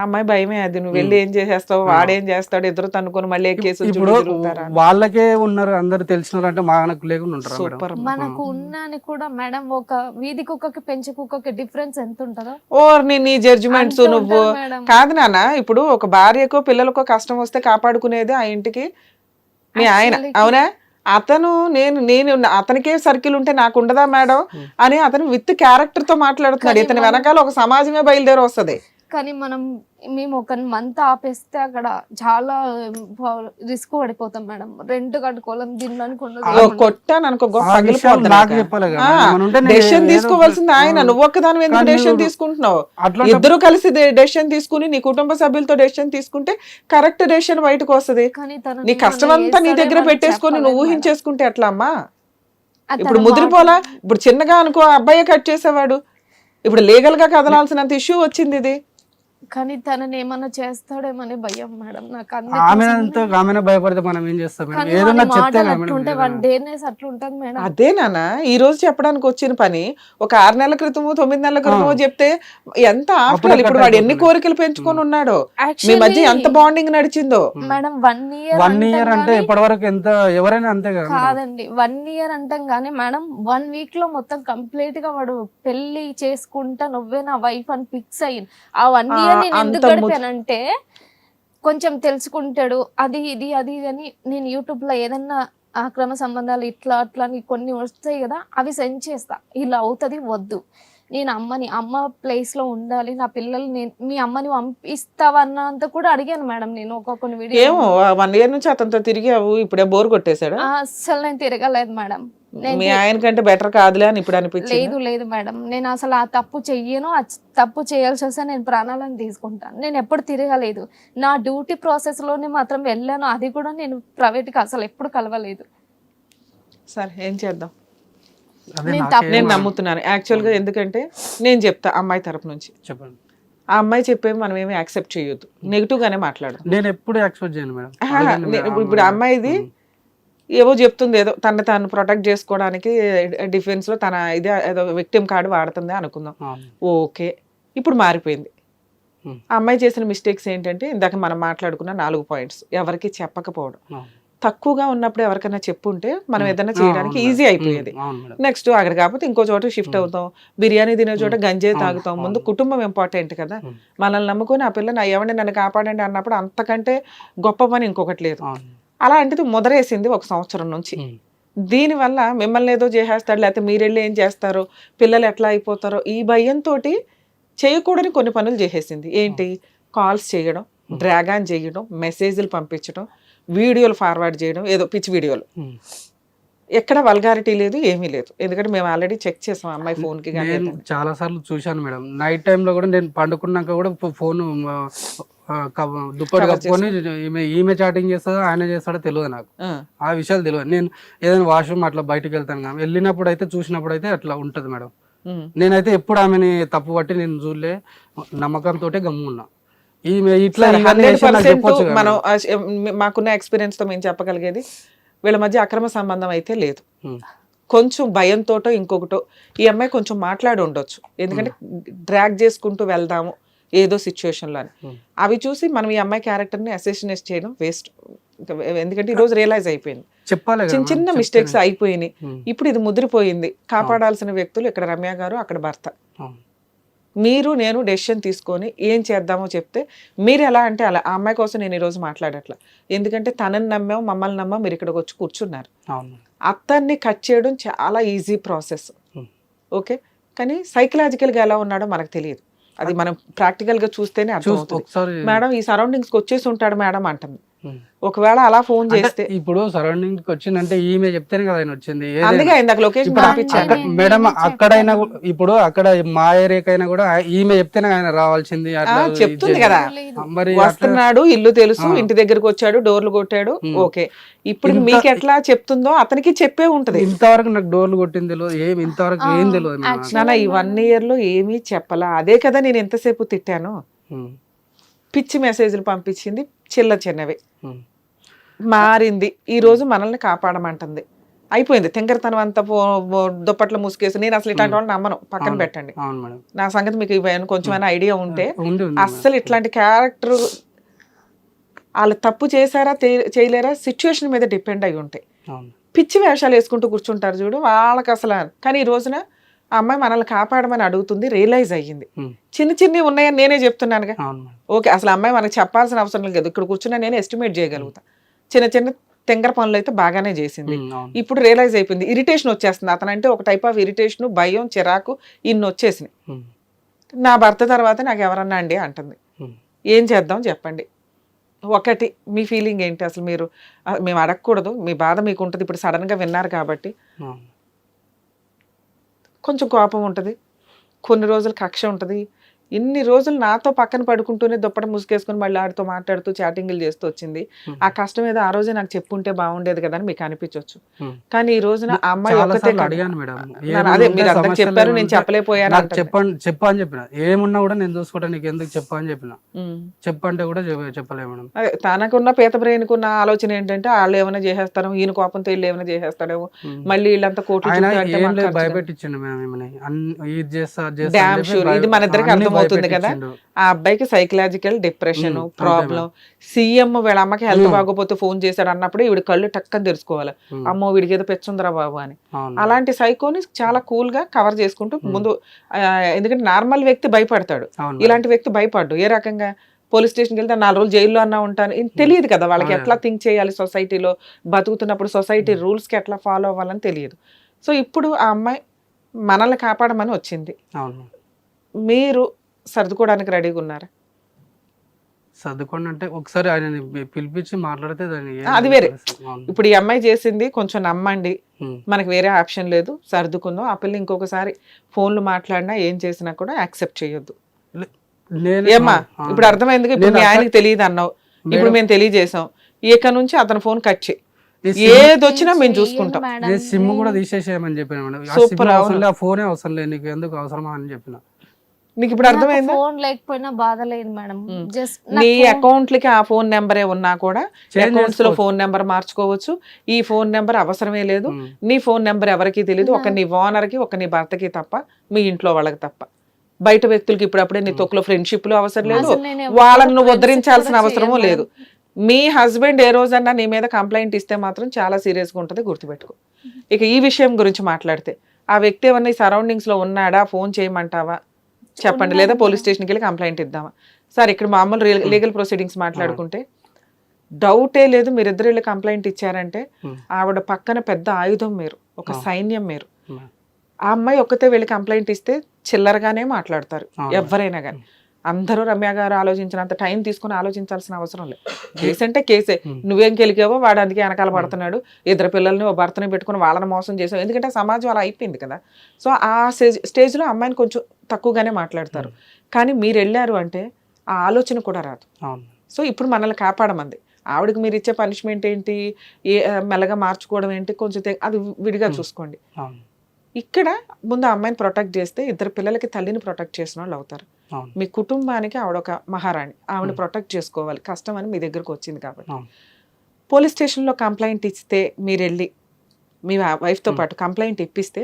అమ్మాయి భయమే అది. నువ్వు వెళ్ళి ఏం చేసేస్తావు, వాడేం చేస్తాడు, ఇద్దరు తనుకొని మళ్ళీ ఏ కేసు ఇప్పుడు వాళ్ళకే ఉన్నారు, అందరు తెలిసినారు అంటే మనకు లేకుండా ఉంటారా మేడం? సూపర్. మనకు ఉన్నాని కూడా మేడం, ఒక వీధి కుక్కకి పెంచి కుక్కకి డిఫరెన్స్ ఎంత ఉంటుందో. నీ జడ్జిమెంట్స్ అంత నువ్వు ఉంటది మేడం. కాదు నాన్న. ఇప్పుడు ఒక భార్యకో పిల్లలకో కష్టం వస్తే కాపాడుకునేది ఆ ఇంటికి మీ ఆయన, Actually- అవునా? అతను నేను అతనికే సర్కిల్ ఉంటే నాకు ఉండదా మేడం అని అతను విత్ క్యారెక్టర్ తో మాట్లాడుతున్నాడు. కానీ ఇతని వెనకాల ఒక సమాజమే బయలుదేరి వస్తది. కానీ మేము ఒక మంత్ ఆపేస్తే అక్కడ చాలా రిస్క్ పడిపోతాం మేడం. రెంట్ కట్టుకోలేం, తినడానికి కొట్టాను అనుకో ఆ విషయం నాకు చెప్పాలి కదా మేడం. మనం ఉంటే నేను డెసిషన్ ఏదో తీసుకోవాల్సింది ఆయన. నువ్వు ఒక్కదాని ఎందుకు కానీ డెసిషన్ నువ్వు తీసుకుంటున్నావు? అట్లా ఇద్దరు కలిసి డెసిషన్ తీసుకుని నీ కుటుంబ సభ్యులతో డెసిషన్ తీసుకుంటే కరెక్ట్ డెసిషన్ బయటకు వస్తది. కానీ తను నీ కష్టం అంతా నీ దగ్గర పెట్టేసుకొని నువ్వు ఊహించేసుకుంటే ఎట్లా అమ్మా? అది ఇప్పుడు తన ముదిరిపోలా. ఇప్పుడు చిన్నగా అనుకో అబ్బాయే కట్ చేసేవాడు, ఇప్పుడు లీగల్ గా కదలాల్సినంత ఇష్యూ వచ్చింది ఇది. కానీ తనని ఏమన్నా చేస్తాడేమని భయం మేడం నాకు. ఆమె భయపడితే మనం ఏం చేస్తాం మేడం? కానీ ఏదన్నా వాడి చెప్తే మాటలు కదా అట్లుంటే మేడం. వాడి డేర్నెస్ అట్లుంటది మేడం. అదే నాన్న ఈ రోజు చెప్పడానికి వచ్చిన పని. ఒక 6 నెలల క్రితమో 9 నెలల క్రితమో చెప్తే ఎంత ఆఫ్టర్. ఇప్పుడు వాడు ఎన్ని కోరికలు పెంచుకొని ఉన్నాడో, మీ మధ్య ఎంత బాండింగ్ నడిచిందో. మేడం 1 1 year ఇయర్ అంటే ఇప్పటి వరకు ఎంత ఎవరైనా అంతే కదా మేడం. కాదండి, 1 year అంటాం కానీ మేడం 1 week లో మొత్తం కంప్లీట్ గా వాడు పెళ్లి చేసుకుంటా నువ్వే నా వైఫ్ అని ఫిక్స్ అయ్యింది. ఆ 1 year నేను ఎందుకు గడిపానంటే కొంచెం తెలుసుకుంటాడు అది ఇది అని. నేను యూట్యూబ్ లో ఏదన్నా అక్రమ సంబంధాలు ఇట్లా అట్లా అని కొన్ని వస్తాయి కదా, అవి సెండ్ చేస్తా. ఇలా అవుతుంది, వద్దు, నేను అమ్మ ప్లేస్ లో ఉండాలి, నా పిల్లలు మీ అమ్మని పంపిస్తావన్నంత కూడా అడిగాను మేడం నేను కొన్ని వీడియో. ఏమో 1 year నుంచి అతనితో తిరిగావు, ఇప్పుడే బోర్ కొట్టేశాడు. అస్సలు నేను తిరగలేదు మేడం. మీ ఆయన కంటే బెటర్ కాదులే అని ఇప్పుడు అనిపించింది. లేదు మేడం, నేను అసలు ఆ తప్పు చెయ్యను. ఆ తప్పు చేయాల్సి వస్తే నేను ప్రాణాలను తీసుకుంటాను. నేను ఎప్పుడు తిరగలేదు. నా డ్యూటీ ప్రాసెస్ లోనే మాత్రం వెళ్ళాను. అది కూడా నేను ప్రైవేట్ కి అసలు ఎప్పుడు కలవలేదు. సరే ఏం చేద్దాం, అదే నేను నాకే నేను నమ్ముతున్నాను యాక్చువల్ గా. ఎందుకంటే నేను చెప్తా అమ్మాయి తరపు నుంచి, చెప్పండి. ఆ అమ్మాయి చెప్పేవి మనం ఏమి యాక్సెప్ట్ చేయొద్దు, నెగిటివ్ గానే మాట్లాడదాం. నేను ఎప్పుడు యాక్సెప్ట్ చేయను మేడం. ఇప్పుడు అమ్మాయిది ఏవో చెప్తుంది, ఏదో తను తాను ప్రొటెక్ట్ చేసుకోవడానికి డిఫెన్స్ లో తన ఇది ఏదో విక్టిమ్ కార్డు వాడుతుంది అనుకుందాం. ఓకే, ఇప్పుడు మారిపోయింది. ఆ అమ్మాయి చేసిన మిస్టేక్స్ ఏంటంటే ఇందాక మనం మాట్లాడుకున్న 4 పాయింట్స్. ఎవరికి చెప్పకపోవడం, తక్కువగా ఉన్నప్పుడు ఎవరికైనా చెప్పుంటే మనం ఏదైనా చేయడానికి ఈజీ అయిపోయేది. నెక్స్ట్ అక్కడ కాకపోతే ఇంకో చోట షిఫ్ట్ అవుతాం, బిర్యానీ తినే చోట గంజే తాగుతాం. ముందు కుటుంబం ఇంపార్టెంట్ కదా. మనల్ని నమ్ముకొని ఆ పిల్ల ఏమండి నన్ను కాపాడండి అన్నప్పుడు అంతకంటే గొప్ప పని ఇంకొకటి లేదు. అలాంటిది ముదరేసింది 1 సంవత్సరం నుంచి. దీనివల్ల మిమ్మల్ని ఏదో చేసేస్తాడు, లేకపోతే మీరెళ్ళి ఏం చేస్తారో, పిల్లలు ఎట్లా అయిపోతారో ఈ భయంతో చేయకూడని కొన్ని పనులు చేసేసింది. ఏంటి, కాల్స్ చేయడం, డ్రాగాన్ చేయడం, మెసేజ్లు పంపించడం, వీడియోలు ఫార్వర్డ్ చేయడం, ఏదో పిచ్చి వీడియోలు. ఎక్కడ వల్గారిటీ లేదు, ఏమీ లేదు. ఎందుకంటే మేము ఆల్రెడీ చెక్ చేసాం అమ్మాయి ఫోన్ కి. నేను చాలా సార్లు చూశాను మేడం. నైట్ టైంలో కూడా నేను పండుకున్నాక కూడా ఫోన్ దుప్పటి కప్పుకొని ఈమె చాటింగ్ చేస్తుందో ఆయన చేస్తాడో తెలియదు నాకు. ఆ విషయాలు తెలియదు. నేను ఏదైనా వాష్రూమ్ అట్లా బయటకు వెళ్తాను కానీ వెళ్ళినప్పుడు అయితే చూసినప్పుడు అయితే అట్లా ఉంటది మేడం. నేనైతే ఎప్పుడు ఆమెని తప్పు పట్టి నేను చూడలే, నమ్మకంతో గమ్మున్నా. ఈమె ఇట్లా 100% మనం మాకున్న ఎక్స్పీరియన్స్ తో మేము చెప్పగలిగేది వీళ్ళ మధ్య అక్రమ సంబంధం అయితే లేదు. కొంచెం భయంతోటో ఇంకొకటో ఈ అమ్మాయి కొంచెం మాట్లాడి ఉండొచ్చు. ఎందుకంటే డ్రాగ్ చేసుకుంటూ వెళ్దాము ఏదో సిచ్యువేషన్ లో అని. అవి చూసి మనం ఈ అమ్మాయి క్యారెక్టర్ ని అసెసినేట్ చేయడం వేస్ట్. ఎందుకంటే ఈ రోజు రియలైజ్ అయిపోయింది, చెప్పాలి చిన్న చిన్న మిస్టేక్స్ అయిపోయినాయి. ఇప్పుడు ఇది ముదిరిపోయింది. కాపాడాల్సిన వ్యక్తులు ఇక్కడ రమ్య గారు, అక్కడ భర్త. మీరు నేను డెసిషన్ తీసుకొని ఏం చేద్దామో చెప్తే మీరు ఎలా అంటే అలా. ఆ అమ్మాయి కోసం నేను ఈరోజు మాట్లాడట్లా, ఎందుకంటే తనని నమ్మావు, మమ్మల్ని నమ్మావు, మీరు ఇక్కడికి వచ్చి కూర్చున్నారు. అతన్ని కట్ చేయడం చాలా ఈజీ ప్రాసెస్, ఓకే. కానీ సైకలాజికల్గా ఎలా ఉన్నాడో మనకు తెలియదు. అది మనం ప్రాక్టికల్ గా చూస్తేనే అర్థమవుతుంది. మేడం ఈ సరౌండింగ్స్కి వచ్చేసి ఉంటాడు మేడం అంటుంది. ఒకవేళ అలా ఫోన్ చేస్తే ఇప్పుడు సరౌండింగ్ వచ్చిందంటే ఈమె చెప్తేనే కదా ఆయన వచ్చింది. అందుకే ఇందాక లొకేషన్ పంపించాను మేడం. అక్కడైనా ఇప్పుడు అక్కడ మా ఏరియాకైనా కూడా ఈమె చెప్తేనే ఆయన రావాల్సింది. చెప్తుంది కదా, మరి వస్తున్నాడు, ఇల్లు తెలుసు, ఇంటి దగ్గరకు వచ్చాడు, డోర్లు కొట్టాడు, ఓకే. ఇప్పుడు మీకు ఎట్లా చెప్తుందో అతనికి చెప్పే ఉంటది. ఇంతవరకు నాకు డోర్లు కొట్టింది తెలియదు, ఏమి ఇంతవరకు ఏం తెలియదు. నాన్న ఈ 1 year లో ఏమీ చెప్పలా. అదే కదా నేను ఎంతసేపు తిట్టాను. పిచ్చి మెసేజ్లు పంపించింది, చిన్నవి. మారింది, ఈ రోజు మనల్ని కాపాడమంటుంది. అయిపోయింది. తెంగరతనం అంతా దుప్పట్లో ముసుకేసి, నేను అసలు ఇట్లాంటి వాళ్ళని నమ్మను, పక్కన పెట్టండి. అవును మేడం. నా సంగతి మీకు కొంచెం ఐడియా ఉంటే, ఉంది అస్సలు ఇట్లాంటి క్యారెక్టర్ వాళ్ళు తప్పు చేశారా చేయలేరా సిచ్యువేషన్ మీద డిపెండ్ అయి ఉంటాయి. అవును. పిచ్చి వేషాలు వేసుకుంటూ కూర్చుంటారు చూడు, వాళ్ళకి అసలు. కానీ ఈ రోజున ఆ అమ్మాయి మనల్ని కాపాడమని అడుగుతుంది, రియలైజ్ అయ్యింది. చిన్న చిన్నవి ఉన్నాయని నేనే చెప్తున్నానుగా. అవును మేడం. ఓకే, అసలు అమ్మాయి మనకు చెప్పాల్సిన అవసరం లేదు, ఇక్కడ కూర్చున్నా నేను ఎస్టిమేట్ చేయగలుగుతా. చిన్న చిన్న తెంగర పనులు అయితే బాగానే చేసింది. అవును. ఇప్పుడు రియలైజ్ అయిపోయింది, ఇరిటేషన్ వచ్చేస్తుంది. అతనంటే ఒక టైప్ ఆఫ్ ఇరిటేషన్, భయం, చిరాకు ఇన్ని వచ్చేసినాయి. నా భర్త తర్వాత నాకు ఎవరన్నా అండి అంటుంది. ఏం చేద్దాం చెప్పండి. ఒకటి, మీ ఫీలింగ్ ఏంటి అసలు? మీరు మేము అడగకూడదు, మీ బాధ మీకు ఉంటుంది. ఇప్పుడు సడన్గా విన్నారు కాబట్టి కొంచెం కోపం ఉంటుంది, కొన్ని రోజులు కక్ష ఉంటుంది. ఇన్ని రోజులు నాతో పక్కన పడుకుంటూనే దుప్పట ముసుకేసుకుని మళ్ళీ ఆడితో మాట్లాడుతూ చాటింగ్లు చేస్తూ వచ్చింది. ఆ కష్టం ఏదో ఆ రోజే నాకు చెప్పుంటే బాగుండేది కదా అని మీకు అనిపించవచ్చు. కానీ ఈ రోజున ఆ అమ్మాయి ఒక్కతే అడిగాను మేడం, అదే మీరు అందరికి చెప్పారు, నేను చెప్పలేకపోయాను. చెప్పని చెప్పిన, ఏమున్నా కూడా నేను చూసుకుంటా, నీకు ఎందుకు చెప్పని చెప్పిన. చెప్పంటే కూడా చెప్పలేదు మేడం. అదే తనకున్న పీత బ్రెయిన్కున్న ఆలోచన ఏంటంటే వాళ్ళు ఏమైనా చేసేస్తారో, ఈయన కోపంతో వీళ్ళు ఏమైనా చేసేస్తాడేమో, మళ్ళీ వీళ్ళంతా కోట్లు భయపెట్టించిండు మేడం. డ్యామ్ షూర్ ఇది మన ఇద్దరికి అర్థమవుతుంది కదా. ఆ అబ్బాయికి సైకలాజికల్ డిప్రెషన్ ప్రాబ్లం. సీఎం వీళ్ళ అమ్మకి హెల్త్ బాగోపోతే ఫోన్ చేశాడు అన్నప్పుడు వీడి కళ్ళు టక్కని తెరుచుకోవాలి, అమ్మో వీడికి ఏదో పెచ్చుందరా బాబు అని. అలాంటి సైకోని చాలా కూల్ గా కవర్ చేసుకుంటూ ముందు, ఎందుకంటే నార్మల్ వ్యక్తి భయపడతాడు, ఇలాంటి వ్యక్తి భయపడ్డు. ఏ రకంగా పోలీస్ స్టేషన్కి వెళ్తే 4 రోజులు జైల్లో అన్నా ఉంటాను, తెలియదు కదా వాళ్ళకి ఎట్లా థింక్ చేయాలి, సొసైటీలో బతుకుతున్నప్పుడు సొసైటీ రూల్స్కి ఎట్లా ఫాలో అవ్వాలని తెలియదు. సో ఇప్పుడు ఆ అమ్మాయి మనల్ని కాపాడమని వచ్చింది. మీరు సర్దుకోవడానికి రెడీగా ఉన్నారా? సర్దుకోండి అంటే ఒకసారి ఆయన పిలిపించి మాట్లాడితే అది వేరే. ఇప్పుడు ఈ అమ్మాయి చేసింది కొంచెం నమ్మండి, మనకి వేరే ఆప్షన్ లేదు, సర్దుకుందాం. ఆ పిల్ల ఇంకొకసారి ఫోన్లు మాట్లాడినా ఏం చేసినా కూడా యాక్సెప్ట్ చేయొద్దు. ఏమ్మా ఇప్పుడు అర్థమైంది. ఇప్పుడు మీ ఆయనకి తెలియదు అన్నావు, ఇప్పుడు మేము తెలియజేసాం, ఇక నుంచి అతను ఫోన్ కట్ చేయి, ఏది వచ్చినా మేము చూసుకుంటాం. సిమ్ కూడా తీసేసేయమని చెప్పిన మేడం. సూపర్, ఆ ఫోనే అవసరం లేదు, నీకు ఎందుకు అవసరమా అని చెప్పిన. నీకు ఇప్పుడు అర్థమైంది. ఫోన్ లేకపోయినా బాధ లేదు మేడం. జస్ట్ నీ అకౌంట్లకి ఆ ఫోన్ నెంబరే ఉన్నా కూడా అకౌంట్స్ లో ఫోన్ నెంబర్ మార్చుకోవచ్చు. ఈ ఫోన్ నెంబర్ అవసరమే లేదు, నీ ఫోన్ నెంబర్ ఎవరికి తెలియదు, ఒక నీ ఓనర్ కి, ఒక నీ భర్తకి తప్ప, మీ ఇంట్లో వాళ్ళకి తప్ప. బయట వ్యక్తులకి ఇప్పుడప్పుడే నీ తొక్కులో ఫ్రెండ్షిప్ లో అవసరం లేదు, వాళ్ళని నువ్వు ఉద్ధరించాల్సిన అవసరమూ లేదు. మీ హస్బెండ్ ఏ రోజన్నా నీ మీద కంప్లైంట్ ఇస్తే మాత్రం చాలా సీరియస్ గా ఉంటుంది, గుర్తుపెట్టుకో. ఇక ఈ విషయం గురించి మాట్లాడితే, ఆ వ్యక్తి ఏమన్నా ఈ సరౌండింగ్స్ లో ఉన్నాడా, ఫోన్ చేయమంటావా చెప్పండి, లేదా పోలీస్ స్టేషన్కి వెళ్ళి కంప్లైంట్ ఇద్దామా? సార్ ఇక్కడ మామూలు లీగల్ ప్రొసీడింగ్స్ మాట్లాడుకుంటే డౌటే లేదు, మీరిద్దరు వెళ్ళి కంప్లైంట్ ఇచ్చారంటే ఆవిడ పక్కన పెద్ద ఆయుధం మీరు, ఒక సైన్యం మీరు. ఆ అమ్మాయి ఒక్కతే వెళ్ళి కంప్లైంట్ ఇస్తే చిల్లరగానే మాట్లాడతారు ఎవరైనా కానీ. అందరూ రమ్య గారు ఆలోచించినంత టైం తీసుకుని ఆలోచించాల్సిన అవసరం లేదు. కేసు అంటే కేసే, నువ్వేం కెలికావో వాడు అందుకే వెనకాల పడుతున్నాడు, ఇద్దరు పిల్లల్ని ఓ భర్తని పెట్టుకుని వాళ్ళని మోసం చేసావు, ఎందుకంటే సమాజం అలా అయిపోయింది కదా. సో ఆ స్టేజ్లో అమ్మాయిని కొంచెం తక్కువగానే మాట్లాడతారు. కానీ మీరు వెళ్ళారు అంటే ఆ ఆలోచన కూడా రాదు. సో ఇప్పుడు మనల్ని కాపాడమంది, ఆవిడకి మీరు ఇచ్చే పనిష్మెంట్ ఏంటి, మెల్లగా మార్చుకోవడం ఏంటి, కొంచెం అది విడిగా చూసుకోండి. ఇక్కడ ముందు ఆ అమ్మాయిని ప్రొటెక్ట్ చేస్తే ఇద్దరు పిల్లలకి తల్లిని ప్రొటెక్ట్ చేసిన వాళ్ళు అవుతారు. మీ కుటుంబానికి ఆవిడ ఒక మహారాణి, ఆవిడ ప్రొటెక్ట్ చేసుకోవాలి, కష్టం అని మీ దగ్గరకు వచ్చింది కాబట్టి. పోలీస్ స్టేషన్లో కంప్లైంట్ ఇస్తే మీరు వెళ్ళి మీ వైఫ్తో పాటు కంప్లైంట్ ఇప్పిస్తే,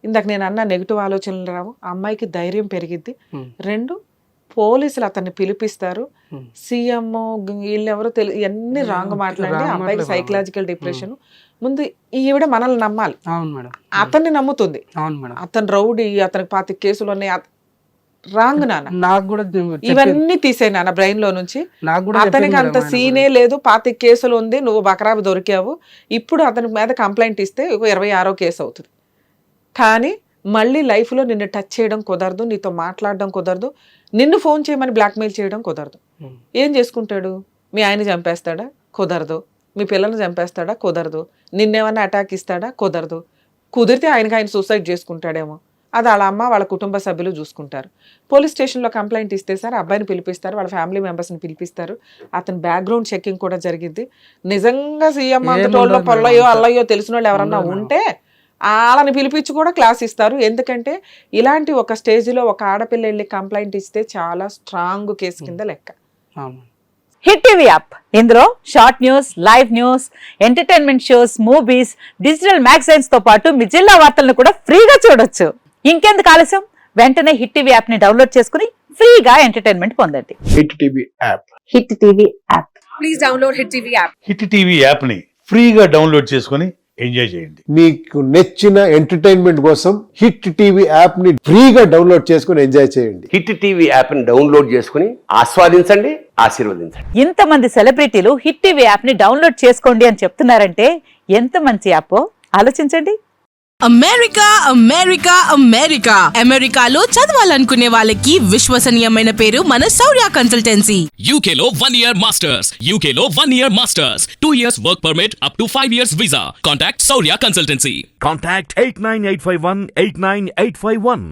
ఇందాక నేను అన్న నెగిటివ్ ఆలోచనలు రావు, ఆ అమ్మాయికి ధైర్యం పెరిగిద్ది. 2, పోలీసులు అతన్ని పిలిపిస్తారు. సీఎం వీళ్ళెవరో ఇవన్నీ రాంగ్ మాట్లాడి అమ్మాయికి సైకలాజికల్ డిప్రెషన్. ముందు ఈవిడ మనల్ని నమ్మాలి, అతన్ని నమ్ముతుంది. అతను రౌడీ, అతనికి 25 కేసులు ఉన్నాయి, రాంగ్ నాన్న. నాకు కూడా ఇవన్నీ తీసే నాన్న బ్రెయిన్ లో నుంచి. అతనికి అంత సీనే లేదు, 25 కేసులు ఉంది, నువ్వు బకరాబు దొరికావు. ఇప్పుడు అతని మీద కంప్లైంట్ ఇస్తే 26వ కేసు అవుతుంది. కానీ మళ్ళీ లైఫ్లో నిన్ను టచ్ చేయడం కుదరదు, నీతో మాట్లాడడం కుదరదు, నిన్ను ఫోన్ చేయమని బ్లాక్మెయిల్ చేయడం కుదరదు. ఏం చేసుకుంటాడు? మీ ఆయన చంపేస్తాడా? కుదరదు. మీ పిల్లల్ని చంపేస్తాడా? కుదరదు. నిన్నేమన్నా అటాక్ ఇస్తాడా? కుదరదు. కుదిరితే ఆయన సూసైడ్ చేసుకుంటాడేమో, అది వాళ్ళ అమ్మ వాళ్ళ కుటుంబ సభ్యులు చూసుకుంటారు. పోలీస్ స్టేషన్లో కంప్లైంట్ ఇస్తే సార్ అబ్బాయిని పిలిపిస్తారు, వాళ్ళ ఫ్యామిలీ మెంబర్స్ని పిలిపిస్తారు, అతని బ్యాక్గ్రౌండ్ చెకింగ్ కూడా జరిగింది. నిజంగా సీఎం అంతటోళ్ళో పొల్లయో అల్లయ్యో తెలిసిన వాళ్ళు ఎవరన్నా ఉంటే వాళ్ళని పిలిపించి కూడా క్లాస్ ఇస్తారు. ఎందుకంటే ఇలాంటి ఒక స్టేజ్లో ఒక ఆడపిల్ల వెళ్ళి కంప్లైంట్ ఇస్తే చాలా స్ట్రాంగ్ కేసు కింద లెక్క. హిట్ టీవీ యాప్ ఇందులో short news, live news, entertainment shows, movies, digital magazines తో పాటు మీ జిల్లా వార్తలను కూడా ఫ్రీగా చూడొచ్చు. ఇంకెందుకు ఆలస్యం, వెంటనే హిట్ టీవీ యాప్ ని డౌన్లోడ్ చేసుకుని ఫ్రీగా ఎంటర్టైన్మెంట్ పొందండి. Hit TV app. Hit TV app. Please download hit TV app. Hit TV యాప్ని ఫ్రీగా డౌన్లోడ్ చేసుకొని ఎంజాయ్ చేయండి. మీకు నచ్చిన ఎంటర్టైన్మెంట్ కోసం హిట్ టీవీ యాప్ ని ఫ్రీగా డౌన్లోడ్ చేసుకొని ఎంజాయ్ చేయండి. హిట్ టీవీ యాప్ ని డౌన్లోడ్ చేసుకుని ఆస్వాదించండి, ఆశీర్వదించండి. ఇంతమంది సెలబ్రిటీలు హిట్ టీవీ యాప్ ని డౌన్లోడ్ చేసుకోండి అని చెప్తున్నారంటే ఎంత మంచి యాప్ ఆలోచించండి. అమెరికా అమెరికా అమెరికా అమెరికాలో చదవాలనుకునే వాళ్ళకి విశ్వసనీయమైన పేరు మన శౌర్య కన్సల్టెన్సీ. UK లో 1 year masters, UK లో 1 year masters, 2 years work permit up to 5 years visa. Contact Saurya Consultancy. Contact 89851 89851.